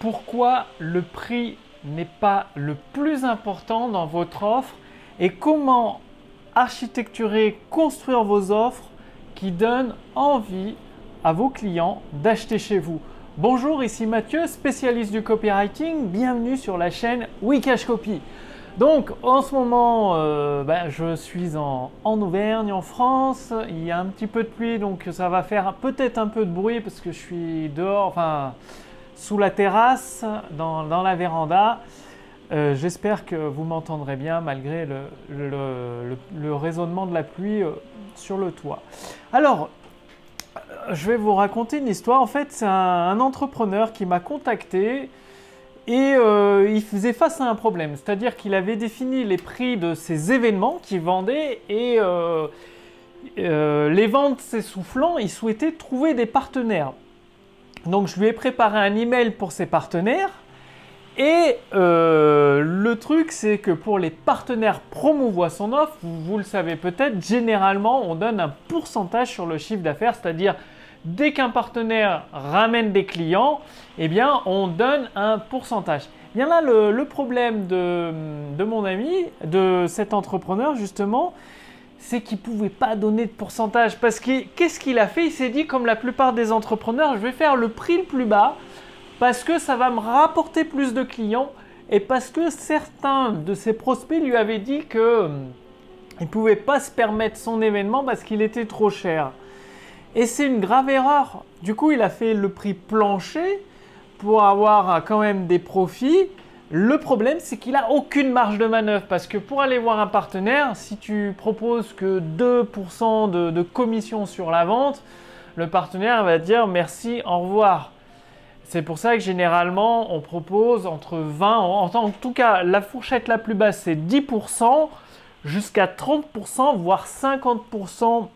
pourquoi le prix n'est pas le plus important dans votre offre et comment architecturer, construire vos offres qui donnent envie à vos clients d'acheter chez vous. Bonjour, ici Mathieu, spécialiste du copywriting. Bienvenue sur la chaîne Wikash Copy. Donc en ce moment, je suis en Auvergne, en France. Il y a un petit peu de pluie, donc ça va faire peut-être un peu de bruit parce que je suis dehors, enfin sous la terrasse, dans la véranda. J'espère que vous m'entendrez bien malgré le résonnement de la pluie sur le toit. Alors, je vais vous raconter une histoire. En fait, c'est un entrepreneur qui m'a contacté et il faisait face à un problème. C'est-à-dire qu'il avait défini les prix de ses événements qu'il vendait et les ventes s'essoufflant, il souhaitait trouver des partenaires. Donc, je lui ai préparé un email pour ses partenaires. Et le truc, c'est que pour les partenaires promouvoir son offre, vous le savez peut-être, généralement, on donne un pourcentage sur le chiffre d'affaires, c'est-à-dire dès qu'un partenaire ramène des clients, eh bien, on donne un pourcentage. Bien là, le problème de mon ami, de cet entrepreneur justement, c'est qu'il ne pouvait pas donner de pourcentage parce que qu'est-ce qu'il a fait? Il s'est dit, comme la plupart des entrepreneurs, je vais faire le prix le plus bas parce que ça va me rapporter plus de clients et parce que certains de ses prospects lui avaient dit qu'il ne pouvait pas se permettre son événement parce qu'il était trop cher. Et c'est une grave erreur. Du coup, il a fait le prix plancher pour avoir quand même des profits. Le problème, c'est qu'il n'a aucune marge de manœuvre parce que pour aller voir un partenaire, si tu proposes que 2% de commission sur la vente, le partenaire va dire merci, au revoir. C'est pour ça que généralement, on propose entre 20, en tout cas, la fourchette la plus basse, c'est 10% jusqu'à 30%, voire 50%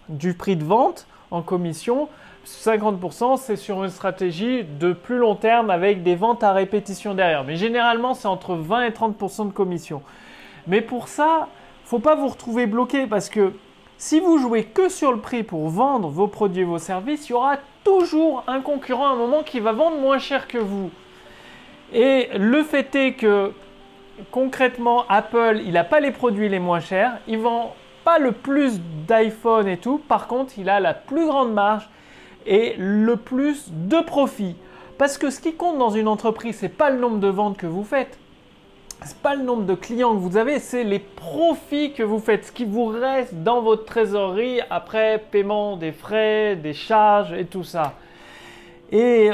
du prix de vente en commission. 50%, c'est sur une stratégie de plus long terme avec des ventes à répétition derrière. Mais généralement, c'est entre 20 et 30% de commission. Mais pour ça, il ne faut pas vous retrouver bloqué parce que si vous jouez que sur le prix pour vendre vos produits et vos services, il y aura toujours un concurrent à un moment qui va vendre moins cher que vous. Et le fait est que concrètement, Apple, il n'a pas les produits les moins chers, il ne vend pas le plus d'iPhone et tout. Par contre, il a la plus grande marge et le plus de profit. Parce que ce qui compte dans une entreprise, ce n'est pas le nombre de ventes que vous faites. Ce n'est pas le nombre de clients que vous avez, c'est les profits que vous faites, ce qui vous reste dans votre trésorerie après paiement des frais, des charges et tout ça. Et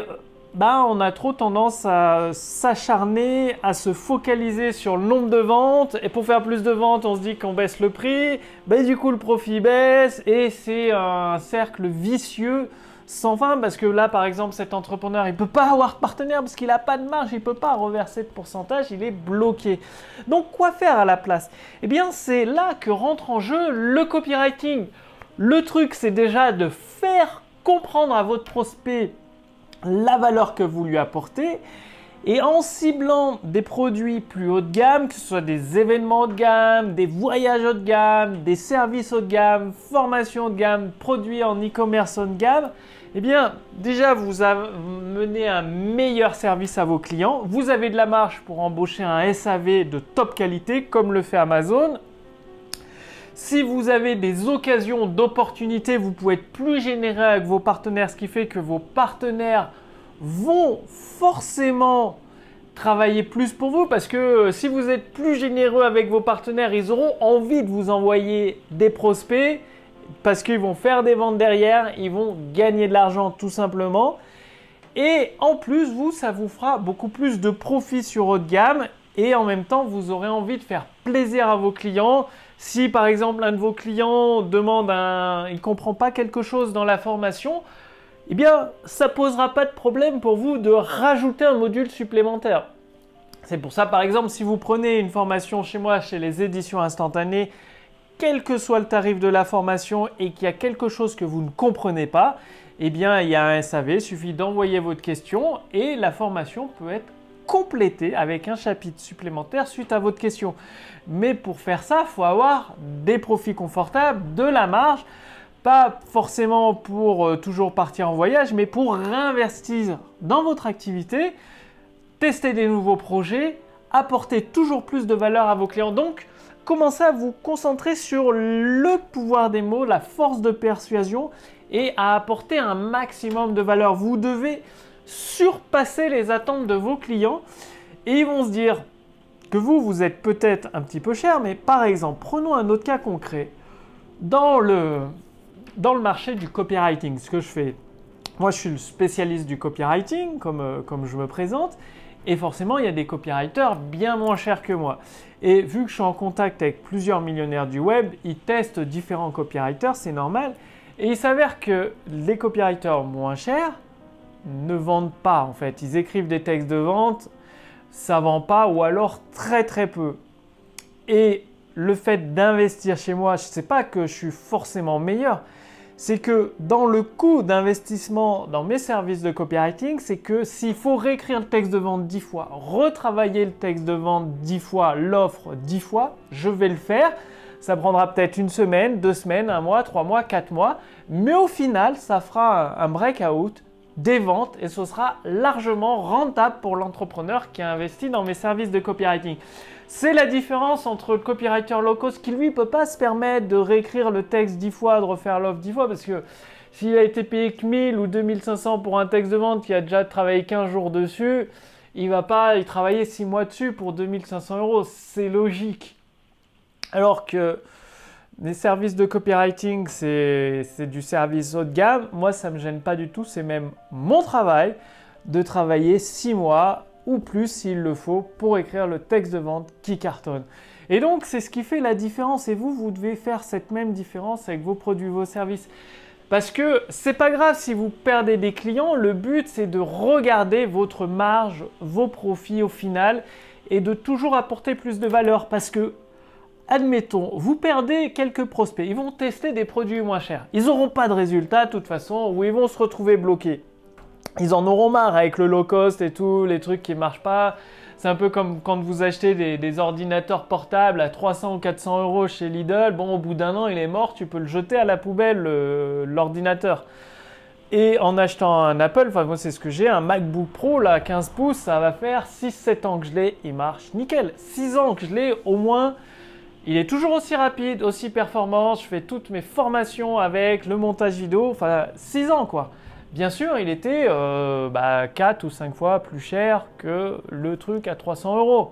on a trop tendance à s'acharner, à se focaliser sur le nombre de ventes. Et pour faire plus de ventes, on se dit qu'on baisse le prix. Du coup, le profit baisse et c'est un cercle vicieux sans fin parce que là, par exemple, cet entrepreneur, il ne peut pas avoir de partenaire parce qu'il n'a pas de marge, il ne peut pas reverser de pourcentage, il est bloqué. Donc, quoi faire à la place? Eh bien, c'est là que rentre en jeu le copywriting. Le truc, c'est déjà de faire comprendre à votre prospect la valeur que vous lui apportez et en ciblant des produits plus haut de gamme, que ce soit des événements haut de gamme, des voyages haut de gamme, des services haut de gamme, formations haut de gamme, produits en e-commerce haut de gamme, eh bien déjà vous amenez un meilleur service à vos clients, vous avez de la marge pour embaucher un SAV de top qualité comme le fait Amazon. Si vous avez des occasions d'opportunités, vous pouvez être plus généreux avec vos partenaires, ce qui fait que vos partenaires vont forcément travailler plus pour vous parce que si vous êtes plus généreux avec vos partenaires, ils auront envie de vous envoyer des prospects parce qu'ils vont faire des ventes derrière, ils vont gagner de l'argent tout simplement. Et en plus, ça vous fera beaucoup plus de profit sur haut de gamme et en même temps, vous aurez envie de faire plaisir à vos clients. Si par exemple, un de vos clients demande il ne comprend pas quelque chose dans la formation, eh bien, ça ne posera pas de problème pour vous de rajouter un module supplémentaire. C'est pour ça, par exemple, si vous prenez une formation chez moi, chez les éditions instantanées, quel que soit le tarif de la formation et qu'il y a quelque chose que vous ne comprenez pas, eh bien, il y a un SAV, il suffit d'envoyer votre question et la formation peut être complétée avec un chapitre supplémentaire suite à votre question. Mais pour faire ça, il faut avoir des profits confortables, de la marge, Pas forcément pour toujours partir en voyage, mais pour réinvestir dans votre activité, tester des nouveaux projets, apporter toujours plus de valeur à vos clients. Donc, commencez à vous concentrer sur le pouvoir des mots, la force de persuasion et à apporter un maximum de valeur. Vous devez surpasser les attentes de vos clients et ils vont se dire que vous êtes peut-être un petit peu cher, mais par exemple, prenons un autre cas concret. Dans le marché du copywriting, ce que je fais, moi je suis le spécialiste du copywriting, comme je me présente, et forcément il y a des copywriters bien moins chers que moi. Et vu que je suis en contact avec plusieurs millionnaires du web, ils testent différents copywriters, c'est normal, et il s'avère que les copywriters moins chers ne vendent pas en fait. Ils écrivent des textes de vente, ça ne vend pas ou alors très très peu. Et le fait d'investir chez moi, je ne sais pas que je suis forcément meilleur, c'est que dans le coût d'investissement dans mes services de copywriting, c'est que s'il faut réécrire le texte de vente 10 fois, retravailler le texte de vente 10 fois, l'offre 10 fois, je vais le faire. Ça prendra peut-être une semaine, 2 semaines, 1 mois, 3 mois, 4 mois, mais au final, ça fera un breakout, des ventes et ce sera largement rentable pour l'entrepreneur qui a investi dans mes services de copywriting. C'est la différence entre le copywriter low cost qui lui ne peut pas se permettre de réécrire le texte 10 fois, de refaire l'offre 10 fois parce que s'il a été payé que 1000 ou 2500 pour un texte de vente qui a déjà travaillé 15 jours dessus, il ne va pas y travailler 6 mois dessus pour 2500 €. C'est logique. Alors que les services de copywriting, c'est du service haut de gamme. Moi, ça ne me gêne pas du tout. C'est même mon travail de travailler 6 mois ou plus s'il le faut pour écrire le texte de vente qui cartonne. Et donc, c'est ce qui fait la différence. Et vous devez faire cette même différence avec vos produits, vos services. Parce que c'est pas grave si vous perdez des clients. Le but, c'est de regarder votre marge, vos profits au final et de toujours apporter plus de valeur. Parce que admettons, vous perdez quelques prospects, ils vont tester des produits moins chers. Ils n'auront pas de résultats de toute façon ou ils vont se retrouver bloqués. Ils en auront marre avec le low cost et tout, les trucs qui ne marchent pas. C'est un peu comme quand vous achetez des ordinateurs portables à 300 ou 400 € chez Lidl. Bon, au bout d'un an, il est mort, tu peux le jeter à la poubelle, l'ordinateur. Et en achetant un Apple, enfin moi c'est ce que j'ai, un MacBook Pro là, 15 pouces, ça va faire 6-7 ans que je l'ai, il marche nickel. 6 ans que je l'ai au moins. Il est toujours aussi rapide, aussi performant. Je fais toutes mes formations avec le montage vidéo. Enfin, 6 ans quoi. Bien sûr, il était 4 ou 5 fois plus cher que le truc à 300 €.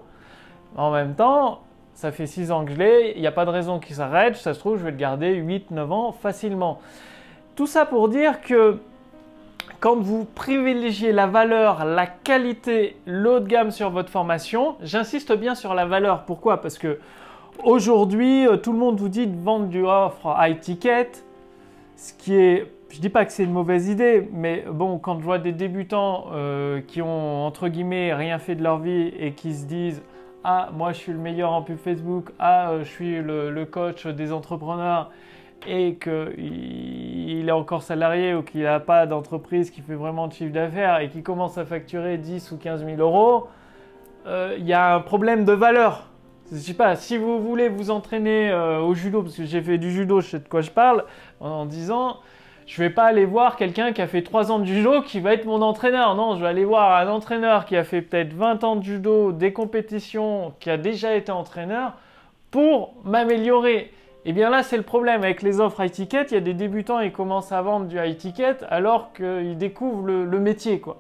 En même temps, ça fait 6 ans que je l'ai. Il n'y a pas de raison qu'il s'arrête. Ça se trouve, je vais le garder 8-9 ans facilement. Tout ça pour dire que quand vous privilégiez la valeur, la qualité, le haut de gamme sur votre formation, j'insiste bien sur la valeur. Pourquoi? Parce que aujourd'hui, tout le monde vous dit de vendre du offre high ticket, ce qui est, je ne dis pas que c'est une mauvaise idée, mais bon, quand je vois des débutants qui ont, entre guillemets, rien fait de leur vie et qui se disent « Ah, moi je suis le meilleur en pub Facebook, ah, je suis le coach des entrepreneurs » et qu'il est encore salarié ou qu'il n'a pas d'entreprise qui fait vraiment de chiffre d'affaires et qui commence à facturer 10 ou 15 000 €, il y a un problème de valeur. Je ne sais pas, si vous voulez vous entraîner au judo, parce que j'ai fait du judo, je sais de quoi je parle, en 10 ans, je ne vais pas aller voir quelqu'un qui a fait 3 ans de judo qui va être mon entraîneur. Non, je vais aller voir un entraîneur qui a fait peut-être 20 ans de judo, des compétitions, qui a déjà été entraîneur pour m'améliorer. Et bien là, c'est le problème. Avec les offres high ticket, il y a des débutants qui commencent à vendre du high ticket alors qu'ils découvrent le métier, quoi.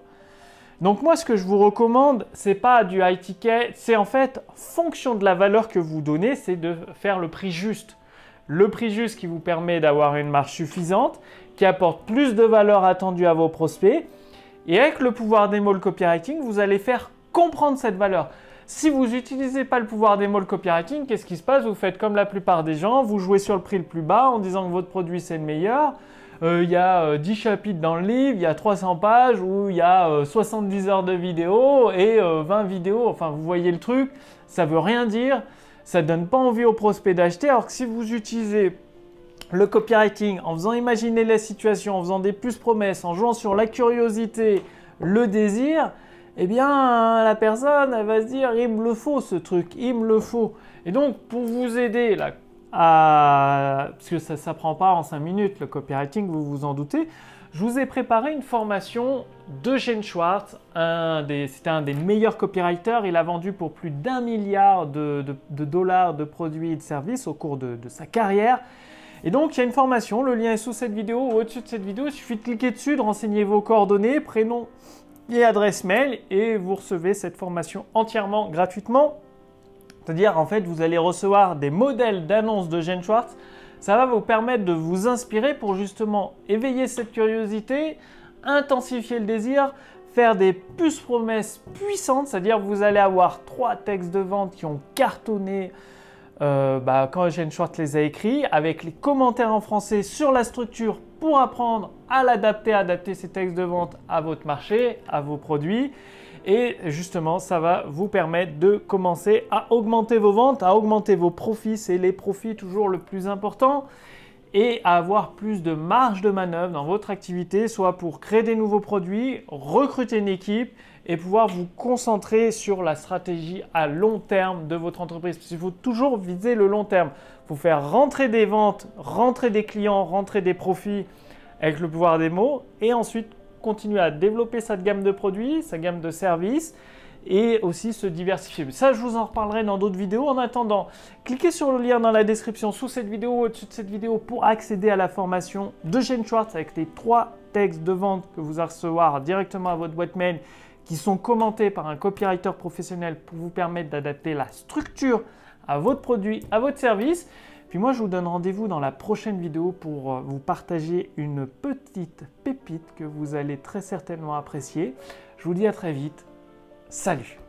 Donc moi, ce que je vous recommande, c'est pas du high ticket, c'est en fait, fonction de la valeur que vous donnez, c'est de faire le prix juste. Le prix juste qui vous permet d'avoir une marge suffisante, qui apporte plus de valeur attendue à vos prospects. Et avec le pouvoir des mots, le copywriting, vous allez faire comprendre cette valeur. Si vous n'utilisez pas le pouvoir des mots, le copywriting, qu'est-ce qui se passe? Vous faites comme la plupart des gens, vous jouez sur le prix le plus bas en disant que votre produit c'est le meilleur. Il y a 10 chapitres dans le livre, il y a 300 pages où il y a 70 heures de vidéos et 20 vidéos. Enfin, vous voyez le truc, ça ne veut rien dire, ça ne donne pas envie aux prospects d'acheter. Alors que si vous utilisez le copywriting en faisant imaginer la situation, en faisant des plus promesses, en jouant sur la curiosité, le désir, eh bien la personne elle va se dire il me le faut ce truc, il me le faut. Et donc pour vous aider là, parce que ça ne s'apprend pas en 5 minutes, le copywriting, vous vous en doutez, je vous ai préparé une formation d'Eugène Schwartz. C'était un des meilleurs copywriters. Il a vendu pour plus d'1 milliard de dollars de produits et de services au cours de sa carrière. Et donc, il y a une formation. Le lien est sous cette vidéo ou au-dessus de cette vidéo. Il suffit de cliquer dessus, de renseigner vos coordonnées, prénom et adresse mail et vous recevez cette formation entièrement gratuitement. C'est-à-dire, en fait, vous allez recevoir des modèles d'annonces d'Eugène Schwartz. Ça va vous permettre de vous inspirer pour justement éveiller cette curiosité, intensifier le désir, faire des puces promesses puissantes, c'est-à-dire vous allez avoir 3 textes de vente qui ont cartonné quand Eugène Schwartz les a écrits, avec les commentaires en français sur la structure pour apprendre à l'adapter, adapter ces textes de vente à votre marché, à vos produits. Et justement, ça va vous permettre de commencer à augmenter vos ventes, à augmenter vos profits. C'est les profits toujours le plus important. Et à avoir plus de marge de manœuvre dans votre activité, soit pour créer des nouveaux produits, recruter une équipe et pouvoir vous concentrer sur la stratégie à long terme de votre entreprise. Parce qu'il faut toujours viser le long terme. Il faut faire rentrer des ventes, rentrer des clients, rentrer des profits avec le pouvoir des mots et ensuite continuer à développer sa gamme de produits, sa gamme de services et aussi se diversifier. Mais ça, je vous en reparlerai dans d'autres vidéos. En attendant, cliquez sur le lien dans la description sous cette vidéo ou au-dessus de cette vidéo pour accéder à la formation d'Eugène Schwartz avec les 3 textes de vente que vous allez recevoir directement à votre boîte mail qui sont commentés par un copywriter professionnel pour vous permettre d'adapter la structure à votre produit, à votre service. Puis moi, je vous donne rendez-vous dans la prochaine vidéo pour vous partager une petite pépite que vous allez très certainement apprécier. Je vous dis à très vite. Salut!